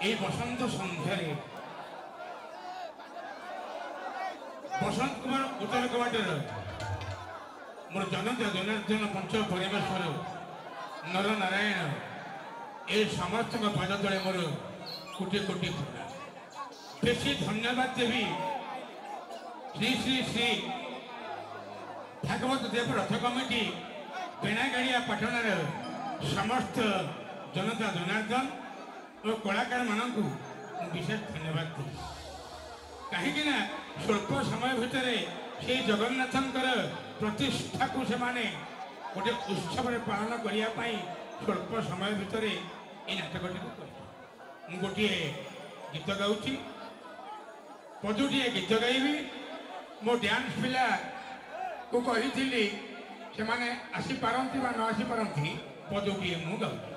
এই বসন্ত সন্ধ্যারে বসন্ত কুমার উত্তর কবাଟর মোর জনতা জনার্দন পঞ্চ পরমেশ্বর নর নারায়ণ এই সমস্ত পদ তলে মোর কোটি কোটি প্রণাম। বেশি ধন্যবাদ দেবী শ্রী শ্রী শ্রী ভাগবত দেব রথ কমিটি বেଣାଗାଡ଼ିଆ ପାଟଣାର ସମସ୍ତ ଜନତା ଜନାର୍ଦ୍ଦନ ଓ କଳାକାରମାନଙ୍କୁ ମୁଁ ବିଶେଷ ଧନ୍ୟବାଦ ଦେଉଛି। କାହିଁକିନା ସ୍ୱଳ୍ପ ସମୟ ଭିତରେ ସେଇ ଜଗନ୍ନାଥଙ୍କର ପ୍ରତିଷ୍ଠାକୁ ସେମାନେ ଗୋଟେ ଉତ୍ସବରେ ପାଳନ କରିବା ପାଇଁ ସ୍ୱଳ୍ପ ସମୟ ଭିତରେ এই ନାଟକଟିକୁ କରିବେ। ମୁଁ ଗୋଟିଏ ଗୀତ ଗାଉଛି, ପଦୁଟିଏ ଗୀତ ଗାଇବି। ମୋ ଡ୍ୟାନ୍ସ ପିଲାକୁ କହିଥିଲି ସେମାନେ ଆସିପାରନ୍ତି ବା ନ ଆସିପାରନ୍ତି, ପଦଟିଏ ମୁଁ ଗାଉଛି।